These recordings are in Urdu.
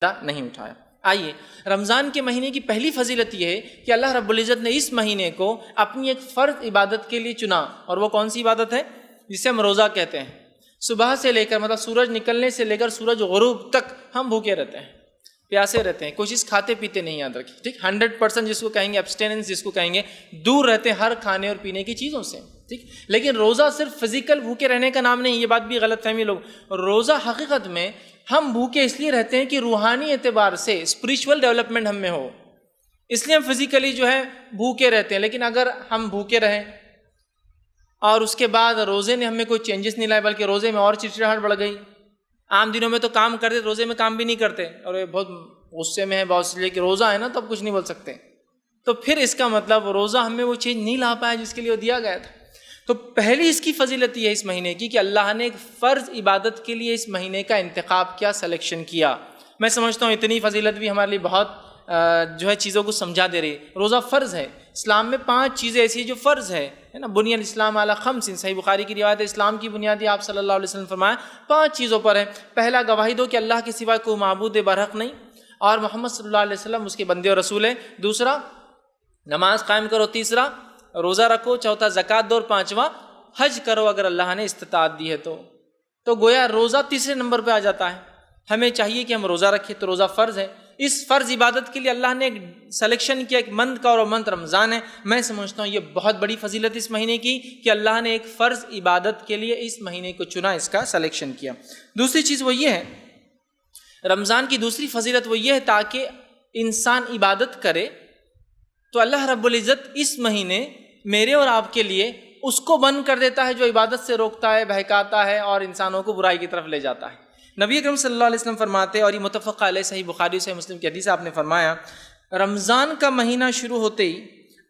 نہیں اٹھایا۔ آئیے، رمضان کے مہینے کی پہلی فضیلت یہ ہے کہ اللہ رب العزت نے اس مہینے کو اپنی ایک فرض عبادت کے لیے چنا، اور وہ کون سی عبادت ہے؟ جسے ہم روزہ کہتے ہیں۔ صبح سے لے کر مطلب سورج نکلنے سے لے کر سورج غروب تک ہم بھوکے رہتے ہیں، پیاسے رہتے ہیں، کوئی چیز کھاتے پیتے نہیں، یاد رکھیں، ٹھیک؟ 100% جس کو کہیں گے ایبسٹیننس، جس کو کہیں گے دور رہتے ہیں ہر کھانے اور پینے کی چیزوں سے، ٹھیک؟ لیکن روزہ صرف فزیکل بھوکے رہنے کا نام نہیں، یہ بات بھی غلط فہمی لوگ۔ روزہ حقیقت میں ہم بھوکے اس لیے رہتے ہیں کہ روحانی اعتبار سے اسپریچول ڈیولپمنٹ ہم میں ہو، اس لیے ہم فزیکلی جو ہے بھوکے رہتے ہیں۔ لیکن اگر ہم بھوکے رہیں اور اس کے بعد روزے نے ہمیں کوئی چینجز نہیں لائے، بلکہ روزے میں اور چڑچڑاہٹ بڑھ گئی، عام دنوں میں تو کام کرتے، روزے میں کام بھی نہیں کرتے، اور یہ بہت غصے میں ہے بہت سے لیے کہ روزہ ہے نا تو اب کچھ نہیں بول سکتے، تو پھر اس کا مطلب روزہ ہمیں وہ چیز نہیں لا پایا جس کے لیے وہ دیا گیا تھا۔ تو پہلی اس کی فضیلت یہ ہے اس مہینے کی کہ اللہ نے ایک فرض عبادت کے لیے اس مہینے کا انتخاب کیا، سلیکشن کیا۔ میں سمجھتا ہوں اتنی فضیلت بھی ہمارے لیے بہت جو ہے چیزوں کو سمجھا دے رہی ہے۔ روزہ فرض ہے، اسلام میں 5 چیزیں ایسی ہیں جو فرض ہے نا، بنی الاسلام علی 5، صحیح بخاری کی روایت ہے، اسلام کی بنیادی آپ صلی اللہ علیہ وسلم فرمایا 5 چیزوں پر ہے۔ پہلا، گواہی دو کہ اللہ کے سوا کوئی معبود برحق نہیں اور محمد صلی اللہ علیہ وسلم اس کے بندے اور رسول ہیں۔ دوسرا، نماز قائم کرو۔ تیسرا، روزہ رکھو۔ چوتھا، زکوٰۃ دو۔ اور 5واں، حج کرو اگر اللہ نے استطاعت دی ہے تو گویا روزہ تیسرے نمبر پہ آ جاتا ہے۔ ہمیں چاہیے کہ ہم روزہ رکھیں، تو روزہ فرض ہے۔ اس فرض عبادت کے لیے اللہ نے ایک سلیکشن کیا، ایک منتھ کا، اور منتھ رمضان ہے۔ میں سمجھتا ہوں یہ بہت بڑی فضیلت اس مہینے کی کہ اللہ نے ایک فرض عبادت کے لیے اس مہینے کو چنا، اس کا سلیکشن کیا۔ دوسری چیز وہ یہ ہے، رمضان کی دوسری فضیلت وہ یہ ہے تاکہ انسان عبادت کرے تو اللہ رب العزت اس مہینے میرے اور آپ کے لیے اس کو بند کر دیتا ہے جو عبادت سے روکتا ہے، بہکاتا ہے اور انسانوں کو برائی کی طرف لے جاتا ہے۔ نبی اکرم صلی اللہ علیہ وسلم فرماتے، اور یہ متفق علیہ، صحیح بخاری سے مسلم کی حدیث، آپ نے فرمایا رمضان کا مہینہ شروع ہوتے ہی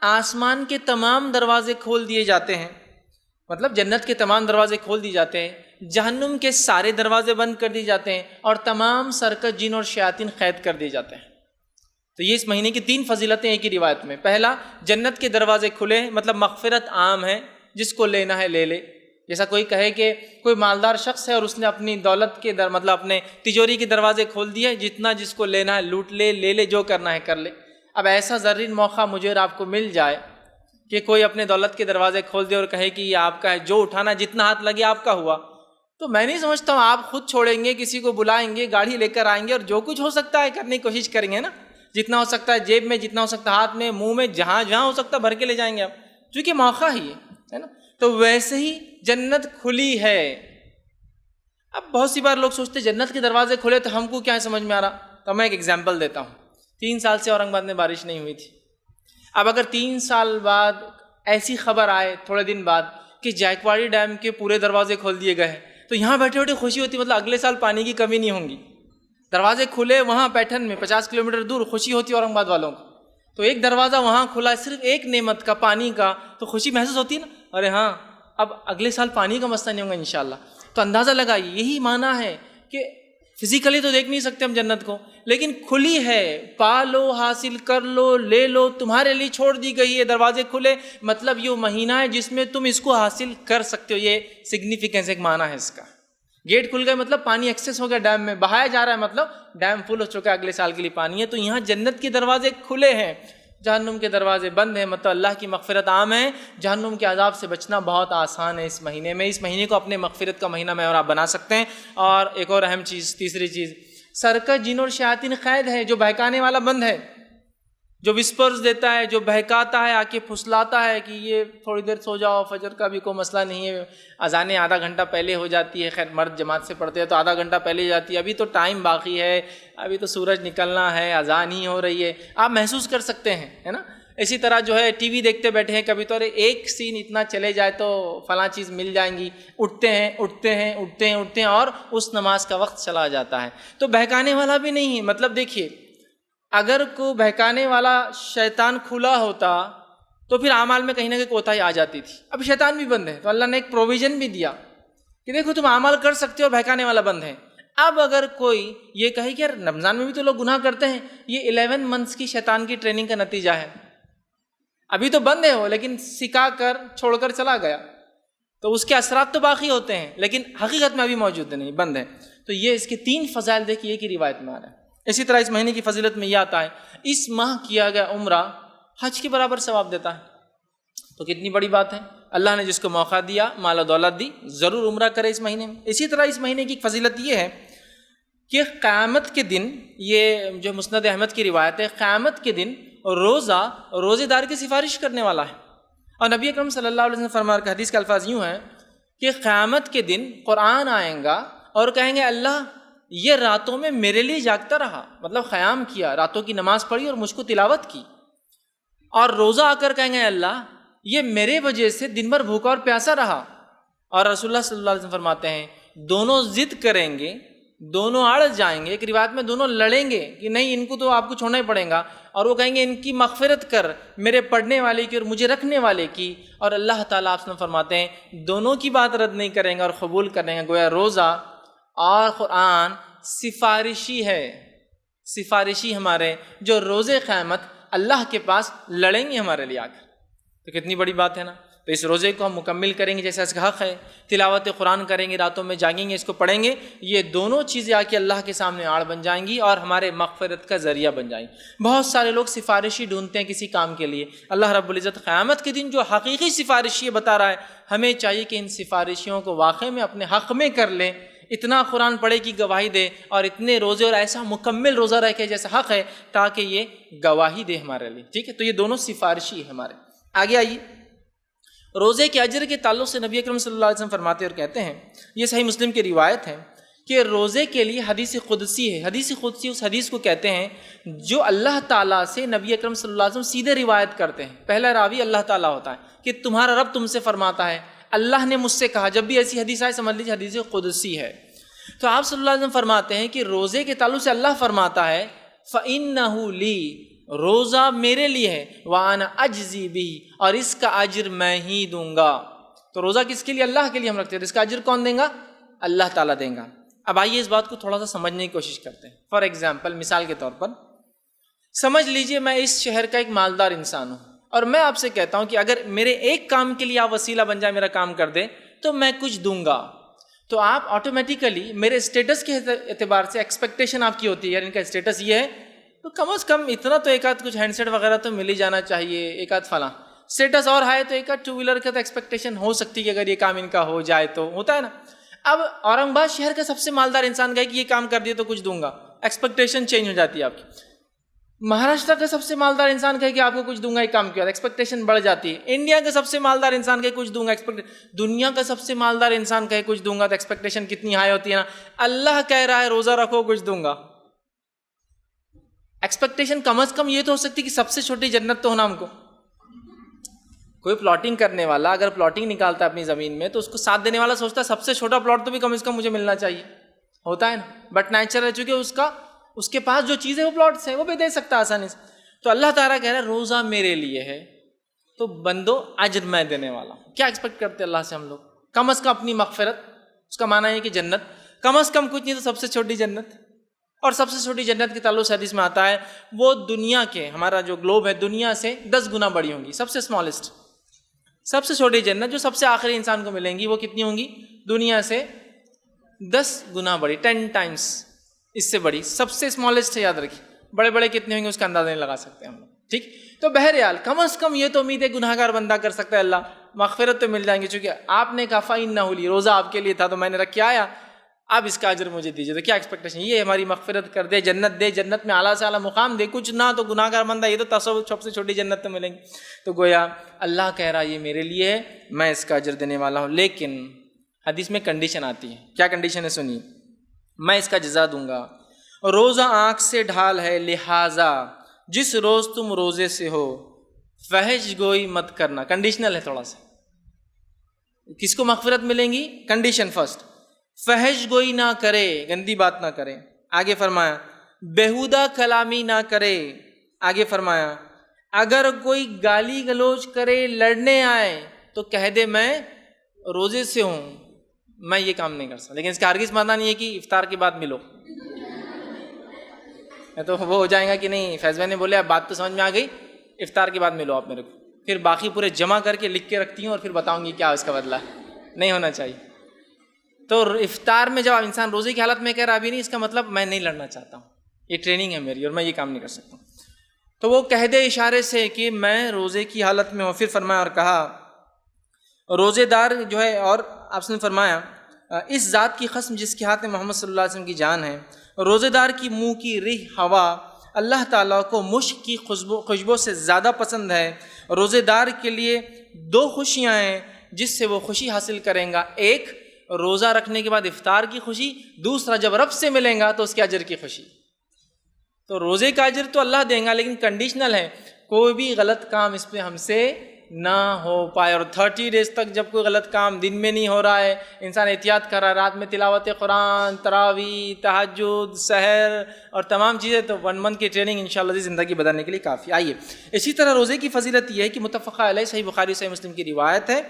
آسمان کے تمام دروازے کھول دیے جاتے ہیں، مطلب جنت کے تمام دروازے کھول دیے جاتے ہیں، جہنم کے سارے دروازے بند کر دیے جاتے ہیں، اور تمام سرکش جن اور شیاطین قید کر دیے جاتے ہیں۔ تو یہ اس مہینے کی 3 فضیلتیں ایک ہی روایت میں۔ پہلا، جنت کے دروازے کھلے، مطلب مغفرت عام ہے، جس کو لینا ہے لے لے۔ جیسا کوئی کہے کہ کوئی مالدار شخص ہے اور اس نے اپنی دولت کے مطلب اپنے تجوری کے دروازے کھول دیے، جتنا جس کو لینا ہے لوٹ لے، لے لے، جو کرنا ہے کر لے۔ اب ایسا زرین موقع مجھے اور آپ کو مل جائے کہ کوئی اپنے دولت کے دروازے کھول دے اور کہے کہ یہ آپ کا ہے، جو اٹھانا جتنا ہاتھ لگے آپ کا ہوا، تو میں نہیں سمجھتا ہوں آپ خود چھوڑیں گے، کسی کو بلائیں گے، گاڑی لے کر آئیں گے اور جو کچھ ہو سکتا ہے کرنے کی کوشش کریں گے نا، جتنا ہو سکتا ہے جیب میں، جتنا ہو سکتا ہے ہاتھ میں، منہ میں، جہاں جہاں ہو سکتا ہے بھر کے لے جائیں گے آپ، کیونکہ موقع ہی ہے نا۔ تو ویسے ہی جنت کھلی ہے۔ اب بہت سی بار لوگ سوچتے جنت کے دروازے کھلے تو ہم کو کیا سمجھ میں آ رہا، تو میں ایک ایگزامپل دیتا ہوں۔ 3 سال سے اورنگ آباد میں بارش نہیں ہوئی تھی۔ اب اگر 3 سال بعد ایسی خبر آئے تھوڑے دن بعد کہ جائکواڑی ڈیم کے پورے دروازے کھول دیے گئے ہیں، تو یہاں بیٹھے بیٹھے خوشی ہوتی، مطلب اگلے سال پانی کی کمی نہیں ہوگی۔ دروازے کھلے وہاں پیٹھن میں 50 کلومیٹر دور، خوشی ہوتی اورنگ آباد والوں کو۔ تو ایک دروازہ وہاں کھلا ہے، صرف ایک نعمت کا، پانی کا، تو خوشی محسوس ہوتی ہے نا، ارے ہاں اب اگلے سال پانی کا مسئلہ نہیں ہوگا انشاءاللہ۔ تو اندازہ لگائیے، یہی معنی ہے کہ فزیکلی تو دیکھ نہیں سکتے ہم جنت کو، لیکن کھلی ہے، پا لو، حاصل کر لو، لے لو، تمہارے لیے چھوڑ دی گئی ہے، دروازے کھلے، مطلب یہ مہینہ ہے جس میں تم اس کو حاصل کر سکتے ہو۔ یہ سگنیفیکنس، ایک معنی ہے اس کا۔ گیٹ کھل گئے مطلب پانی ایکسیس ہو گیا، ڈیم میں بہایا جا رہا ہے، مطلب ڈیم فل ہو چکا ہے، اگلے سال کے لیے پانی ہے۔ تو یہاں جنت کے دروازے کھلے ہیں، جہنم کے دروازے بند ہیں، مطلب اللہ کی مغفرت عام ہے، جہنم کے عذاب سے بچنا بہت آسان ہے اس مہینے میں۔ اس مہینے کو اپنے مغفرت کا مہینہ میں اور آپ بنا سکتے ہیں۔ اور ایک اور اہم چیز، تیسری چیز، سرکش جن اور شیاطین قید ہے، جو بہکانے والا بند ہے، جو وسپرز دیتا ہے، جو بہکاتا ہے، آ کے پھسلاتا ہے کہ یہ تھوڑی دیر سو جاؤ، فجر کا بھی کوئی مسئلہ نہیں ہے، اذانیں آدھا گھنٹہ پہلے ہو جاتی ہے، خیر مرد جماعت سے پڑھتے ہیں تو آدھا گھنٹہ پہلے ہو جاتی ہے، ابھی تو ٹائم باقی ہے، ابھی تو سورج نکلنا ہے، اذان ہی ہو رہی ہے، آپ محسوس کر سکتے ہیں، ہے نا۔ اسی طرح جو ہے ٹی وی دیکھتے بیٹھے ہیں، کبھی تو ارے ایک سین اتنا چلے جائے تو فلاں چیز مل جائیں گی، اٹھتے ہیں اور اس نماز کا وقت چلا جاتا ہے۔ تو بہکانے والا بھی نہیں ہے، مطلب دیکھیے اگر کوئی بہکانے والا شیطان کھلا ہوتا تو پھر اعمال میں کہیں نہ کہیں کوتاہی آ جاتی تھی۔ اب شیطان بھی بند ہے تو اللہ نے ایک پروویژن بھی دیا کہ دیکھو تم اعمال کر سکتے ہو، بہکانے والا بند ہے۔ اب اگر کوئی یہ کہے کہ رمضان میں بھی تو لوگ گناہ کرتے ہیں، یہ 11 منتھس کی شیطان کی ٹریننگ کا نتیجہ ہے، ابھی تو بند ہے وہ، لیکن سکھا کر چھوڑ کر چلا گیا، تو اس کے اثرات تو باقی ہوتے ہیں لیکن حقیقت میں ابھی موجود نہیں، بند ہے۔ تو یہ اس کے 3 فضائل دیکھیے ایک ہی روایت میں آ رہا ہے۔ اسی طرح اس مہینے کی فضیلت میں یہ آتا ہے اس ماہ کیا گیا عمرہ حج کے برابر ثواب دیتا ہے. تو کتنی بڑی بات ہے. اللہ نے جس کو موقع دیا، مال و دولت دی، ضرور عمرہ کرے اس مہینے میں. اسی طرح اس مہینے کی فضیلت یہ ہے کہ قیامت کے دن، یہ جو مسند احمد کی روایت ہے، قیامت کے دن روزے دار کی سفارش کرنے والا ہے. اور نبی اکرم صلی اللہ علیہ وسلم فرمایا کہ حدیث کے الفاظ یوں ہیں کہ قیامت کے دن قرآن آئیں گا اور کہیں گے اللہ یہ راتوں میں میرے لیے جاگتا رہا، مطلب قیام کیا، راتوں کی نماز پڑھی اور مجھ کو تلاوت کی. اور روزہ آ کر کہیں گے اللہ یہ میرے وجہ سے دن بھر بھوکا اور پیاسا رہا. اور رسول اللہ صلی اللہ علیہ وسلم فرماتے ہیں دونوں ضد کریں گے، دونوں اڑ جائیں گے. ایک روایت میں دونوں لڑیں گے کہ نہیں ان کو تو آپ کو چھوڑنا ہی پڑے گا، اور وہ کہیں گے ان کی مغفرت کر، میرے پڑھنے والے کی اور مجھے رکھنے والے کی. اور اللہ تعالیٰ آپ فرماتے ہیں دونوں کی بات رد نہیں کریں گے اور قبول کریں گے. گویا روزہ اور قرآن سفارشی ہے، سفارشی ہمارے جو روزے قیامت اللہ کے پاس لڑیں گے ہمارے لیے آ کر. تو کتنی بڑی بات ہے نا. تو اس روزے کو ہم مکمل کریں گے جیسا اس کا حق ہے، تلاوت قرآن کریں گے، راتوں میں جاگیں گے، اس کو پڑھیں گے. یہ دونوں چیزیں آ کے اللہ کے سامنے آڑ بن جائیں گی اور ہمارے مغفرت کا ذریعہ بن جائیں گی. بہت سارے لوگ سفارشی ڈھونڈتے ہیں کسی کام کے لیے. اللہ رب العزت قیامت کے دن جو حقیقی سفارشی بتا رہا ہے، ہمیں چاہیے کہ ان سفارشیوں کو واقعی میں اپنے حق میں کر لیں. اتنا قرآن پڑھے کی گواہی دے اور اتنے روزے اور ایسا مکمل روزہ رکھے جیسا حق ہے تاکہ یہ گواہی دے ہمارے لیے. ٹھیک ہے، تو یہ دونوں سفارشی ہے ہمارے. آگے آئیے، روزے کے اجر کے تعلق سے نبی اکرم صلی اللہ علیہ وسلم فرماتے اور کہتے ہیں، یہ صحیح مسلم کی روایت ہے کہ روزے کے لیے حدیث قدسی ہے. حدیث قدسی اس حدیث کو کہتے ہیں جو اللہ تعالیٰ سے نبی اکرم صلی اللہ علیہ وسلم سیدھے روایت کرتے ہیں. پہلا راوی اللہ تعالیٰ ہوتا ہے کہ تمہارا رب تم سے فرماتا ہے، اللہ نے مجھ سے کہا. جب بھی ایسی حدیث آئے سمجھ لیجیے حدیث قدسی ہے. تو آپ صلی اللہ علیہ وسلم فرماتے ہیں کہ روزے کے تعلق سے اللہ فرماتا ہے فَإِنَّهُ لِي، روزہ میرے لیے ہے، وَأَنَا أَجْزِي بِهِ، اور اس کا اجر میں ہی دوں گا. تو روزہ کس کے لیے؟ اللہ کے لیے ہم رکھتے ہیں. اس کا اجر کون دیں گا؟ اللہ تعالیٰ دیں گا. اب آئیے اس بات کو تھوڑا سا سمجھنے کی کوشش کرتے ہیں. فار ایگزامپل، مثال کے طور پر سمجھ لیجئے میں اس شہر کا ایک مالدار انسان ہوں اور میں آپ سے کہتا ہوں کہ اگر میرے ایک کام کے لیے آپ وسیلہ بن جائے، میرا کام کر دے تو میں کچھ دوں گا. تو آپ آٹومیٹیکلی میرے اسٹیٹس کے اعتبار سے ایکسپیکٹیشن آپ کی ہوتی ہے، یار ان کا اسٹیٹس یہ ہے تو کم از کم اتنا تو ایک آدھ کچھ ہینڈ سیٹ وغیرہ تو مل ہی جانا چاہیے، ایک آدھ فلاں. اسٹیٹس اور ہے تو ایک آدھ ٹو ویلر کا تو ایکسپیکٹیشن ہو سکتی ہے کہ اگر یہ کام ان کا ہو جائے تو ہوتا ہے نا. اب اورنگ آباد شہر کا سب سے مالدار انسان کہے کہ یہ کام کر دیے تو کچھ دوں گا، ایکسپیکٹیشن چینج ہو جاتی ہے آپ کی. مہاراشٹر کا سب سے مالدار انسان کہے کہ آپ کو کچھ دوں گا، ایک کام کیا، ایکسپیکٹیشن بڑھ جاتی ہے. انڈیا کا سب سے مالدار انسان کہے کچھ دوں گا، دنیا کا سب سے مالدار انسان کہے کچھ دوں گا تو ایکسپیکٹیشن کتنی ہائی ہوتی ہے نا. اللہ کہہ رہا ہے روزہ رکھو کچھ دوں گا، ایکسپیکٹیشن کم از کم یہ تو ہو سکتی کہ سب سے چھوٹی جنت تو ہونا ہم کو. کوئی پلاٹنگ کرنے والا اگر پلاٹنگ نکالتا ہے اپنی زمین میں تو اس کو ساتھ دینے والا سوچتا ہے سب سے چھوٹا پلاٹ تو بھی کم از کم مجھے ملنا چاہیے، ہوتا ہے نا. بٹ نیچر ہے چونکہ اس کے پاس جو چیزیں وہ پلاٹس ہیں وہ بھی دے سکتا ہے آسانی سے. تو اللہ تعالیٰ کہہ رہا ہے روزہ میرے لیے ہے تو بندو اجر میں دینے والا ہوں. کیا ایکسپیکٹ کرتے اللہ سے ہم لوگ؟ کم از کم اپنی مغفرت. اس کا معنی ہے کہ جنت، کم از کم کچھ نہیں تو سب سے چھوٹی جنت. اور سب سے چھوٹی جنت کے تعلق سے حدیث میں آتا ہے وہ دنیا کے، ہمارا جو گلوب ہے دنیا سے 10 گنا بڑی ہوں گی. سب سے اسمالسٹ، سب سے چھوٹی جنت جو سب سے آخری انسان کو ملیں گی وہ کتنی ہوں گی؟ دنیا سے 10 گنا بڑی، 10 ٹائمس اس سے بڑی. سب سے اسمالسٹ ہے، یاد رکھیے. بڑے بڑے کتنے ہوں گے اس کا اندازہ نہیں لگا سکتے ہم لوگ. ٹھیک، تو بہرحال کم از کم یہ تو امید ہے گناہ گار بندہ کر سکتا ہے اللہ مغفرت تو مل جائیں گے. چونکہ آپ نے کہا فَإِنَّهُ لِي، روزہ آپ کے لیے تھا تو میں نے رکھ کے آیا، اب اس کا اجر مجھے دیجیے. تو کیا ایکسپیکٹیشن؟ یہ ہماری مغفرت کر دے، جنت دے، جنت میں اعلیٰ سے اعلیٰ مقام دے. کچھ نہ تو گناہ گار بندہ یہ تو تصور سب سے چھوٹی جنت تو ملیں گی. تو گویا اللہ کہہ رہا یہ میرے لیے ہے، میں اس کا اجر دینے والا ہوں. لیکن حدیث میں کنڈیشن آتی ہے. کیا کنڈیشن ہے سنیے؟ میں اس کا جزا دوں گا. روزہ آنکھ سے ڈھال ہے، لہٰذا جس روز تم روزے سے ہو فحش گوئی مت کرنا. کنڈیشنل ہے تھوڑا سا. کس کو مغفرت ملیں گی؟ کنڈیشن فرسٹ، فحش گوئی نہ کرے، گندی بات نہ کرے. آگے فرمایا بیہودہ کلامی نہ کرے. آگے فرمایا اگر کوئی گالی گلوچ کرے، لڑنے آئے تو کہہ دے میں روزے سے ہوں، میں یہ کام نہیں کر سکتا. لیکن اس کا ہرگز معنی نہیں ہے کہ افطار کے بعد ملو. تو وہ ہو جائے گا کہ نہیں فیض بھائی نے بولے اب بات تو سمجھ میں آ گئی، افطار کے بعد ملو آپ میرے کو، پھر باقی پورے جمع کر کے لکھ کے رکھتی ہوں اور پھر بتاؤں گی کیا اس کا بدلہ ہے. نہیں ہونا چاہیے. تو افطار میں جب انسان روزے کی حالت میں کہہ رہا ابھی نہیں، اس کا مطلب میں نہیں لڑنا چاہتا ہوں. یہ ٹریننگ ہے میری اور میں یہ کام نہیں کر سکتا. تو وہ کہہ دے اشارے سے کہ میں روزے کی حالت میں ہوں. پھر فرمایا اور کہا روزے دار جو ہے، اور آپ نے فرمایا اس ذات کی قسم جس کے ہاتھ میں محمد صلی اللہ علیہ وسلم کی جان ہے، روزے دار کی منہ کی ریح ہوا اللہ تعالیٰ کو مشک کی خوشبو سے زیادہ پسند ہے. روزے دار کے لیے 2 خوشیاں ہیں جس سے وہ خوشی حاصل کریں گا. ایک روزہ رکھنے کے بعد افطار کی خوشی، دوسرا جب رب سے ملیں گا تو اس کے اجر کی خوشی. تو روزے کا اجر تو اللہ دیں گا، لیکن کنڈیشنل ہے، کوئی بھی غلط کام اس پہ ہم سے نہ ہو پائے. اور 30 ڈیز تک جب کوئی غلط کام دن میں نہیں ہو رہا ہے، انسان احتیاط کر رہا ہے، رات میں تلاوت قرآن، تراویح، تہجد، سحر اور تمام چیزیں، تو 1 منتھ کی ٹریننگ انشاءاللہ زندگی بدلنے کے لیے کافی. آئیے اسی طرح روزے کی فضیلت یہ ہے کہ متفق علیہ صحیح بخاری صحیح مسلم کی روایت ہے،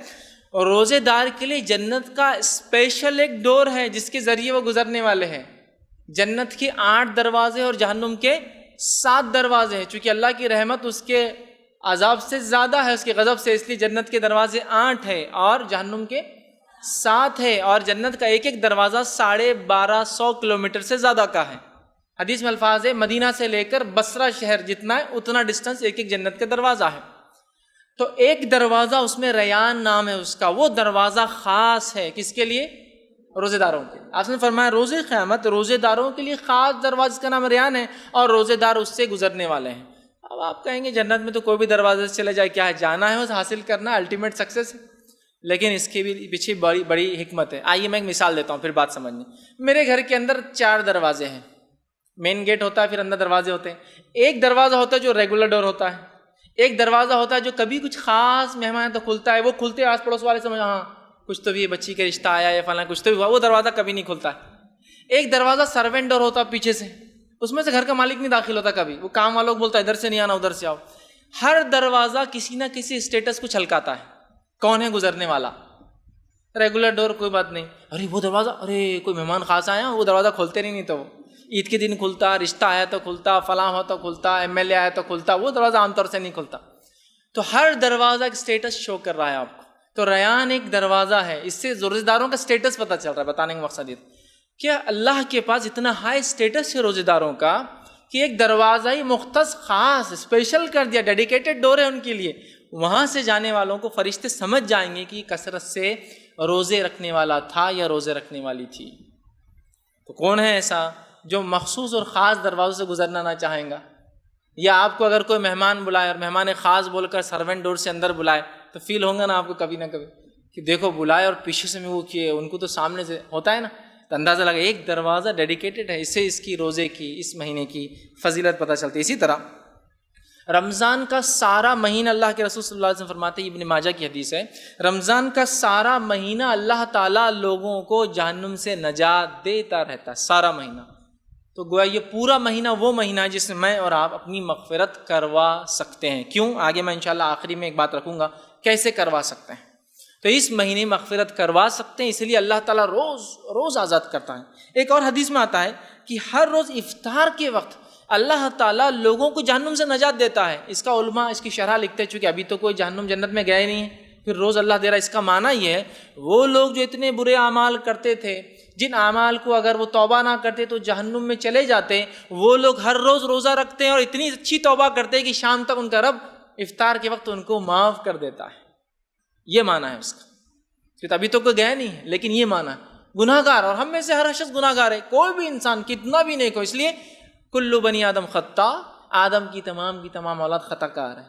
اور روزے دار کے لیے جنت کا اسپیشل ایک ڈور ہے جس کے ذریعے وہ گزرنے والے ہیں. جنت کے 8 دروازے اور جہنم کے 7 دروازے ہیں. چونکہ اللہ کی رحمت اس کے عذاب سے زیادہ ہے، اس کے غضب سے، اس لیے جنت کے دروازے 8 ہے اور جہنم کے 7 ہے. اور جنت کا ایک ایک دروازہ 1250 کلومیٹر سے زیادہ کا ہے. حدیث میں الفاظ ہے مدینہ سے لے کر بصرہ شہر جتنا ہے اتنا ڈسٹنس ایک ایک جنت کا دروازہ ہے. تو ایک دروازہ اس میں ریان نام ہے اس کا، وہ دروازہ خاص ہے کس کے لیے؟ روزے داروں کے. آپ نے فرمایا روزے قیامت روزے داروں کے لیے خاص دروازے کا نام ریان ہے، اور روزے دار اس سے گزرنے والے ہیں. اب آپ کہیں گے جنت میں تو کوئی بھی دروازے سے چلے جائے، کیا ہے، جانا ہے اس حاصل کرنا الٹیمیٹ سکسیس ہے. لیکن اس کے بھی پیچھے بڑی بڑی حکمت ہے. آئیے میں ایک مثال دیتا ہوں پھر بات سمجھنی. میرے گھر کے اندر 4 دروازے ہیں. مین گیٹ ہوتا ہے، پھر اندر دروازے ہوتے ہیں. ایک دروازہ ہوتا ہے جو ریگولر ڈور ہوتا ہے، ایک دروازہ ہوتا ہے جو کبھی کچھ خاص مہمان تو کھلتا ہے، وہ کھلتے آس پڑوس والے سمجھ ہاں کچھ تو بھی بچی کا رشتہ آیا یا فلاں کچھ تو بھی ہوا، وہ دروازہ کبھی نہیں کھلتا ہے. ایک دروازہ سروینٹ ڈور ہوتا ہے پیچھے سے، اس میں سے گھر کا مالک نہیں داخل ہوتا کبھی، وہ کام والوں کو بولتا ہے ادھر سے نہیں آنا ادھر سے آؤ. ہر دروازہ کسی نہ کسی اسٹیٹس کو چھلکاتا ہے. کون ہے گزرنے والا؟ ریگولر ڈور کوئی بات نہیں، ارے وہ دروازہ، ارے کوئی مہمان خاص آیا، وہ دروازہ کھولتے نہیں تو عید کے دن کھلتا، رشتہ آیا تو کھلتا، فلاں ہو تو کھلتا، MLA آیا تو کھلتا، وہ دروازہ عام طور سے نہیں کھلتا. تو ہر دروازہ ایک اسٹیٹس شو کر رہا ہے آپ کو. تو ریان ایک دروازہ ہے، اس سے روزے داروں کا اسٹیٹس پتہ چل رہا ہے. بتانے کا مقصد یہ کہ اللہ کے پاس اتنا ہائی اسٹیٹس ہے روزے داروں کا کہ ایک دروازہ ہی مختص خاص اسپیشل کر دیا، ڈیڈیکیٹڈ ڈور ہے ان کے لیے. وہاں سے جانے والوں کو فرشتے سمجھ جائیں گے کہ کثرت سے روزے رکھنے والا تھا یا روزے رکھنے والی تھی. تو کون ہے ایسا جو مخصوص اور خاص دروازوں سے گزرنا نہ چاہیں گا؟ یا آپ کو اگر کوئی مہمان بلائے اور مہمان خاص بول کر سروینٹ ڈور سے اندر بلائے تو فیل ہوگا نا آپ کو کبھی نہ کبھی کہ دیکھو بلائے اور پیچھے سے میں وہ کیے، ان کو تو سامنے سے ہوتا ہے نا، تو اندازہ لگا ایک دروازہ ڈیڈیکیٹڈ ہے. اس سے اس کی روزے کی، اس مہینے کی فضیلت پتہ چلتی ہے. اسی طرح رمضان کا سارا مہینہ اللہ کے رسول صلی اللہ علیہ وسلم فرماتے ہیں، ابن ماجہ کی حدیث ہے، رمضان کا سارا مہینہ اللہ تعالیٰ لوگوں کو جہنم سے نجات دیتا رہتا ہے. سارا مہینہ. تو گویا یہ پورا مہینہ وہ مہینہ ہے جس میں میں اور آپ اپنی مغفرت کروا سکتے ہیں. کیوں؟ آگے میں انشاءاللہ آخری میں ایک بات رکھوں گا کیسے کروا سکتے ہیں. تو اس مہینے مغفرت کروا سکتے ہیں، اس لیے اللہ تعالیٰ روز روز آزاد کرتا ہے. ایک اور حدیث میں آتا ہے کہ ہر روز افطار کے وقت اللہ تعالیٰ لوگوں کو جہنم سے نجات دیتا ہے. اس کا علماء اس کی شرح لکھتے ہیں، چونکہ ابھی تو کوئی جہنم جنت میں گیا ہی نہیں ہے، پھر روز اللہ دے رہا ہے. اس کا معنی یہ ہے وہ لوگ جو اتنے برے اعمال کرتے تھے، جن اعمال کو اگر وہ توبہ نہ کرتے تو جہنم میں چلے جاتے، وہ لوگ ہر روز روزہ رکھتے ہیں اور اتنی اچھی توبہ کرتے ہیں کہ شام تک ان کا رب افطار کے وقت ان کو معاف کر دیتا ہے. یہ معنی ہے اس کا. کہ ابھی تو کوئی گیا نہیں ہے، لیکن یہ معنی ہے گناہ گار، اور ہم میں سے ہر شخص گناہ گار ہے. کوئی بھی انسان کتنا بھی نیک ہو، اس لیے کل بنی آدم خطا، آدم کی تمام اولاد خطا کار ہے.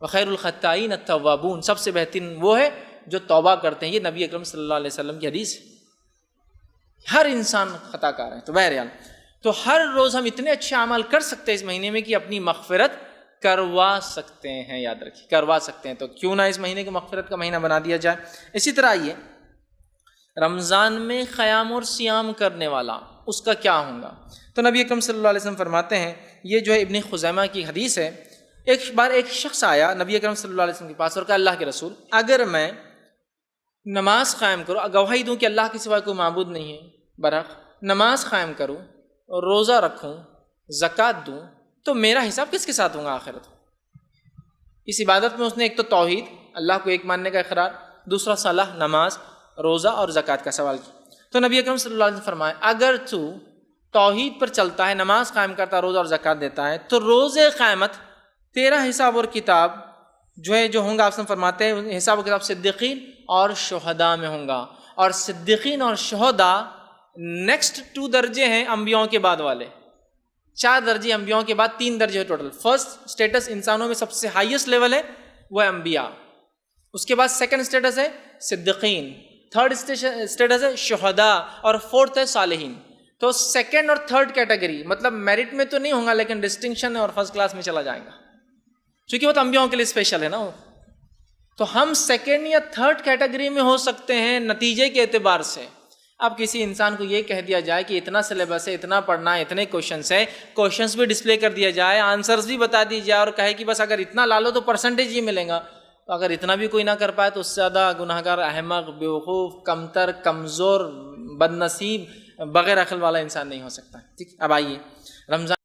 وخیر الخطائین التوابون، سب سے بہترین وہ ہے جو توبہ کرتے ہیں. یہ نبی اکرم صلی اللہ علیہ وسلم کی حدیث ہے. ہر انسان خطا کار ہے. تو بہرحال تو ہر روز ہم اتنے اچھے اعمال کر سکتے ہیں اس مہینے میں کہ اپنی مغفرت کروا سکتے ہیں. یاد رکھیے کروا سکتے ہیں. تو کیوں نہ اس مہینے کو مغفرت کا مہینہ بنا دیا جائے. اسی طرح آئیے رمضان میں قیام اور سیام کرنے والا اس کا کیا ہوگا. تو نبی اکرم صلی اللہ علیہ وسلم فرماتے ہیں، یہ جو ہے ابن خزیمہ کی حدیث ہے، ایک بار ایک شخص آیا نبی اکرم صلی اللہ علیہ وسلم کے پاس اور کہا اللہ کے رسول، اگر میں نماز قائم کروں، گواہی دوں کہ اللہ کے سوا کوئی معبود نہیں ہے، برحق نماز قائم کروں اور روزہ رکھوں، زکوٰۃ دوں، تو میرا حساب کس کے ساتھ ہوگا آخرت؟ اس عبادت میں اس نے ایک تو توحید، اللہ کو ایک ماننے کا اقرار، دوسرا صلاح، نماز، روزہ اور زکوٰۃ کا سوال کیا. تو نبی اکرم صلی اللہ علیہ وسلم فرمایا اگر تو توحید پر چلتا ہے، نماز قائم کرتا ہے، روزہ اور زکوٰۃ دیتا ہے، تو روز قیامت تیرا حساب اور کتاب جو ہوں گا، آپ سے فرماتے ہیں حساب و کتاب صدیقین اور شہداء میں ہوں گا. اور صدیقین اور شہداء نیکسٹ 2 درجے ہیں انبیاؤں کے بعد والے. 4 درجے انبیاؤں کے بعد 3 درجے ٹوٹل. فرسٹ اسٹیٹس انسانوں میں سب سے ہائیسٹ لیول ہے وہ انبیاء، اس کے بعد سیکنڈ اسٹیٹس ہے صدیقین، تھرڈ اسٹیٹس ہے شہداء، اور فورتھ ہے صالحین. تو سیکنڈ اور تھرڈ کیٹیگری مطلب میرٹ میں تو نہیں ہوں گا لیکن ڈسٹنکشن اور فرسٹ کلاس میں چلا جائے گا، چونکہ وہ تو انبیاؤں کے لیے اسپیشل ہے نا وہ. تو ہم سیکنڈ یا تھرڈ کیٹیگری میں ہو سکتے ہیں نتیجے کے اعتبار سے. اب کسی انسان کو یہ کہہ دیا جائے کہ اتنا سلیبس ہے، اتنا پڑھنا ہے، اتنے کوشچنس ہیں، کوشچنس بھی ڈسپلے کر دیا جائے، آنسرز بھی بتا دی جائے، اور کہے کہ بس اگر اتنا لا لو تو پرسنٹیج ہی ملے گا. تو اگر اتنا بھی کوئی نہ کر پائے تو اس سے زیادہ گناہ گار، احمق، بیوقوف، کمتر، کمزور، بد نصیب، بغیر عقل والا انسان نہیں ہو سکتا. ٹھیک. اب آئیے رمضان